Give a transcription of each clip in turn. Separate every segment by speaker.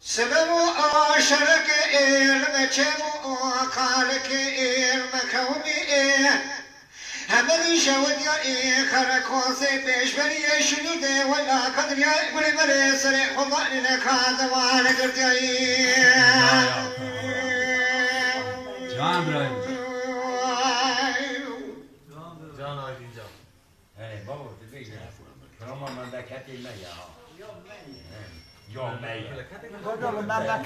Speaker 1: سبب شرك المجم خالك المكون همدي شود يا خركوسي بيشبري شنود ولا قدر يا كل مري سري خضع لك هذا وانا قلت
Speaker 2: جان برايم
Speaker 3: جان آجین جان
Speaker 4: هی بابا تبیش شما مملکتی میا يوم ميا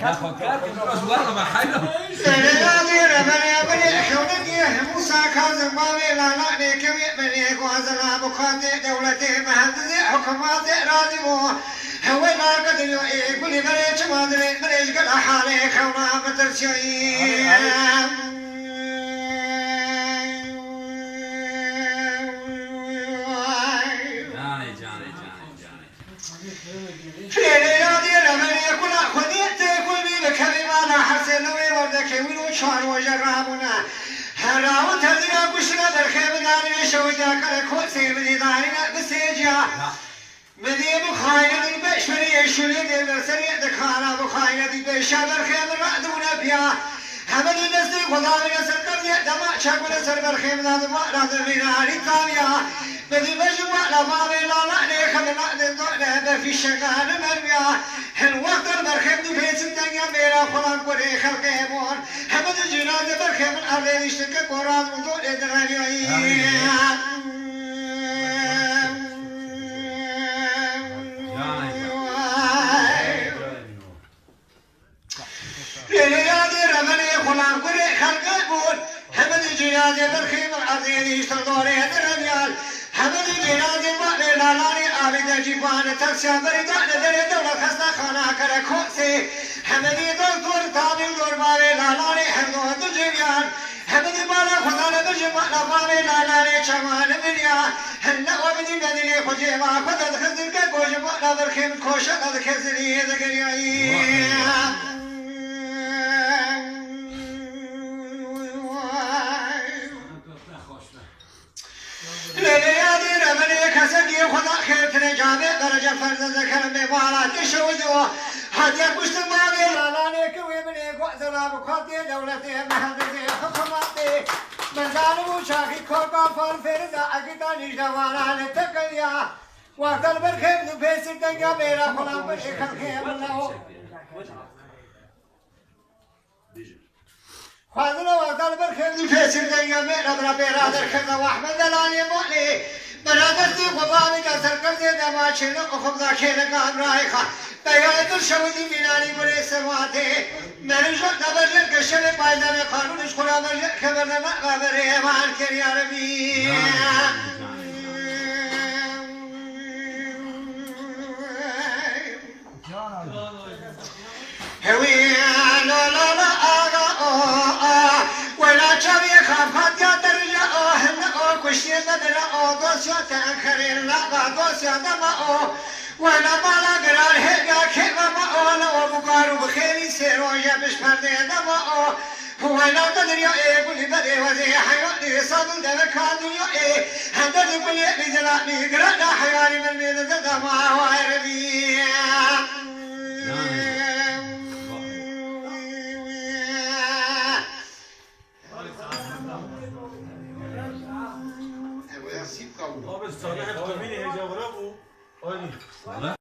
Speaker 2: ناخذ كارت راس ورقه محله
Speaker 1: سريادي ربنا بني حولك موسى كاظم بابي لا لا نيكوي بني غازنا بخاتي دولتي مهندسي حكومات رادمو هو لا قدر يقول بني شمادري بني قال حالي خونا بترشي شان وجرابنا هراوت هذيا قشنا بالخيب داري شوجا كركوسي بدي دارينا بسيجا بدي بخاينة دي بشري شولي دي برسري دخانا بخاينة دي بشا بالخيب رادونا بيا همدي نسي خدامي نسكر دي دماء شاكونا سر بالخيب دادما رادو بيناري تاميا بدي بجوا لبابي لالا نيخ بنا دي دولة بفي شغال مرميا الوقت بالخيب دي بيت الدنيا ميرا خلان قري خلقي بون همد الجنازة بالخيب الأرض يشتكي قرآن وضوء إدراني ليلادي رمني خلان قري خلقي بون همد الجنازة بالخيب الأرض يشتكي قرآن إدراني همد الجنازة بالخيب لالاني آبدا جيبان ترسيا بريدان دري دولة خسنا خانا كركوسي همدي دكتور تابي دور باري لالاني همدو دجيان همدي بالا خدانا دجيان باري لالاني شمان منيا هلا وبدي بدني خجيما خدد خزر كوش بالا برخيم كوشا قد خزري ذكريا ليلادي رمني كسكي خدا خير تنجابي درجة فرد ذكر ببالا تشوجو هدي قشت مالي لالاني كوي بني قوزلا بخاتي دولتي مهندسي حكوماتي مزالو شاخي كوكا فالفرزا اكتا نجدوانا لتقيا وقت البرخيم نبيس الدنيا ميرا خلان برشي خلقيم الله خاذنا وقت البرخيم نبيس الدنيا ميرا برا بيرادر خذا واحمد دلاني مولي منادرتي خبامي كسر كردي دماشين وخبزا كينا قام رايخا بيانة الشودي بناني بري سماتي مرجو نبرجل كشل بايدان قانون اشخرا برجل خبرنا ما غابر ايمان كر يا ربي هوي لا لا لا آغا ولا شبي خافات يا درجة هنا كشي بدنا دوسيا تأخرين لا دوسيا دما وانا بالا قرار هيقا كيما ما اولا وبقارو بخيري سيرو يبش پرده دما وانا قدر يا ايه قولي بدي وزي حيواني صادل دمكان يا ايه هندر قولي بزلاني قرانا حيواني من ميزة دما واي ربي